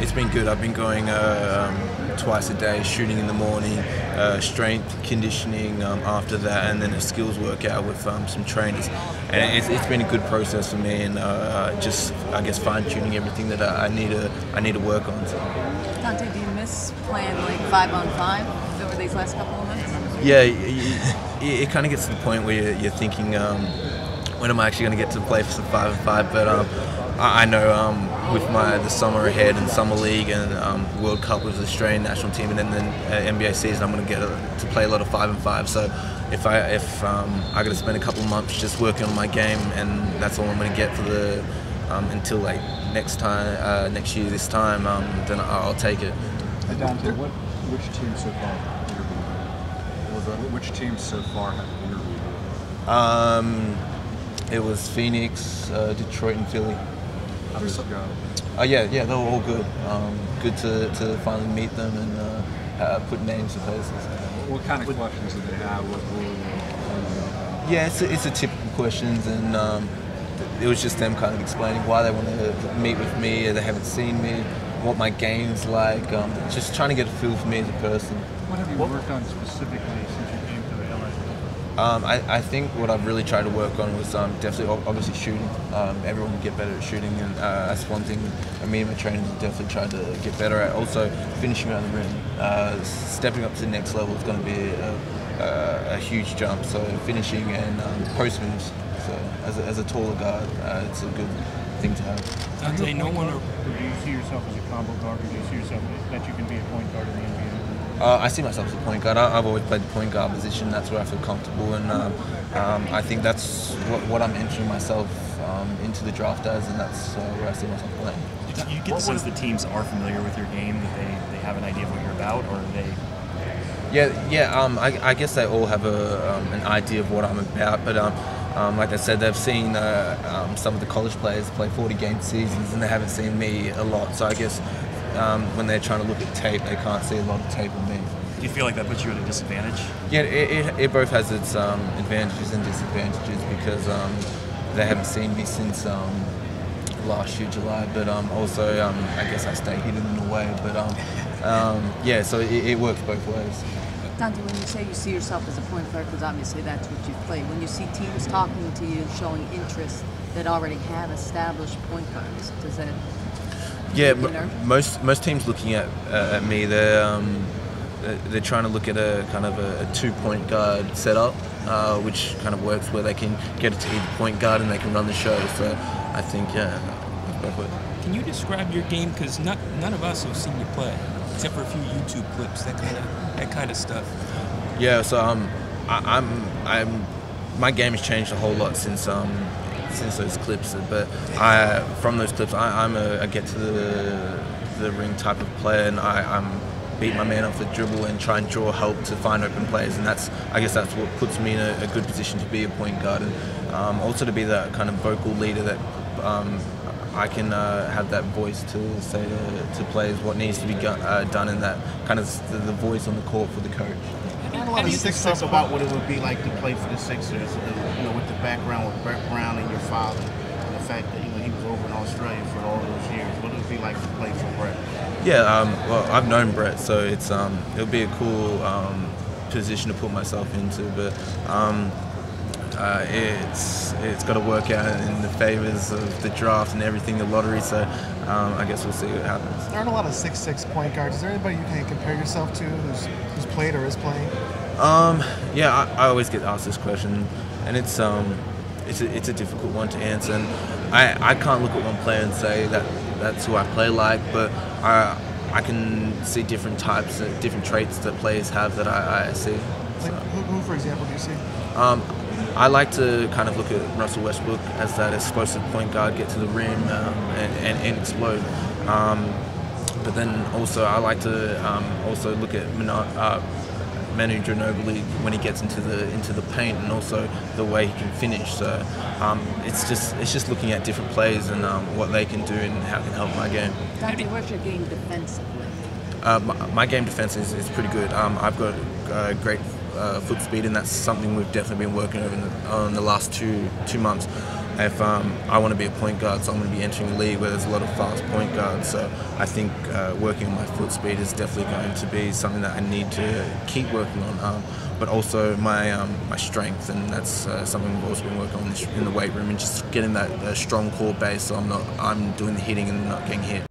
it's been good. I've been going twice a day, shooting in the morning, strength conditioning after that, and then a skills workout with some trainers. And it's been a good process for me, and just I guess fine tuning everything that I need to work on. So. Dante, do you miss playing like 5-on-5 over these last couple of months? Yeah, it kind of gets to the point where you're thinking, when am I actually going to get to play for some 5-on-5? But I know with the summer ahead and summer league and World Cup with the Australian national team, and then the NBA season, I'm going to get to play a lot of 5-on-5. So if I got to spend a couple of months just working on my game, and that's all I'm going to get for the until like next year this time, then I'll take it. Hey Dante, which team so far interviewed you? Which teams so far have interviewed you? It was Phoenix, Detroit, and Philly. How did it go? Yeah, they were all good. Good to finally meet them and put names to places. What kind of questions did they have? What were they? Yeah, it's a typical questions, and it was just them kind of explaining why they wanted to meet with me. They haven't seen me, what my game's like. Just trying to get a feel for me as a person. What have you worked on specifically since you came to LA? I think what I've really tried to work on was definitely, obviously, shooting. Everyone will get better at shooting, and that's one thing me and my trainers have definitely tried to get better at. Also, finishing around the rim. Stepping up to the next level is going to be a huge jump. So finishing and post moves. So as a taller guard, it's a good thing to have. Dante, no one. Or do you see yourself as a combo guard, or do you see yourself that you can be a point guard in the NBA? I see myself as a point guard. I've always played the point guard position. That's where I feel comfortable, and I think that's what I'm entering myself into the draft as, and that's where I see myself playing. Do you get the sense the teams are familiar with your game, that they have an idea of what you're about, or are they? Yeah. I guess they all have an idea of what I'm about, but like I said, they've seen some of the college players play 40-game seasons, and they haven't seen me a lot. So I guess when they're trying to look at tape, they can't see a lot of tape on me. Do you feel like that puts you at a disadvantage? Yeah, it both has its advantages and disadvantages, because they haven't seen me since last year, July. But also, I guess I stay hidden in a way. But yeah, so it works both ways. Dante, when you say you see yourself as a point guard, because obviously that's what you've played, when you see teams talking to you, showing interest that already have established point guards, does that? Yeah, most teams looking at me, they're trying to look at a kind of a 2-point guard setup, which kind of works where they can get it to either point guard and they can run the show. So I think both ways. Can you describe your game? Because none of us have seen you play, except for a few YouTube clips, that kind of stuff. Yeah, so my game has changed a whole lot since those clips. But from those clips, I get to the ring type of player, and I'm beat my man off the dribble and try and draw help to find open players, and I guess that's what puts me in a good position to be a point guard, and also to be that kind of vocal leader that I can have that voice to say to players what needs to be done, and that kind of the voice on the court for the coach. A lot of Sixers about what it would be like to play for the Sixers, with the background with Brett Brown and your father, and the fact that he was over in Australia for all those years. What would it be like to play for Brett? Yeah, well, I've known Brett, so it'll be a cool position to put myself into, but it's got to work out in the favors of the draft and everything, the lottery. So I guess we'll see what happens. There aren't a lot of 6'6" point guards. Is there anybody you can compare yourself to who's played or is playing? Yeah, I always get asked this question, and it's a difficult one to answer. And I can't look at one player and say that's who I play like, but I can see different types, different traits that players have that I see. So. Who, for example, do you see? I like to kind of look at Russell Westbrook as that explosive point guard, get to the rim and explode. But then also I like to also look at Manu Ginobili when he gets into the paint, and also the way he can finish. So it's just looking at different plays and what they can do and how it can help my game. Dante, what's your game defensively? My game defense is pretty good. I've got great foot speed, and that's something we've definitely been working over on the last two months. if I want to be a point guard, so I'm going to be entering a league where there's a lot of fast point guards. So I think working on my foot speed is definitely going to be something that I need to keep working on. But also my strength, and that's something we've also been working on in the weight room, and just getting that strong core base, so I'm doing the hitting and not getting hit.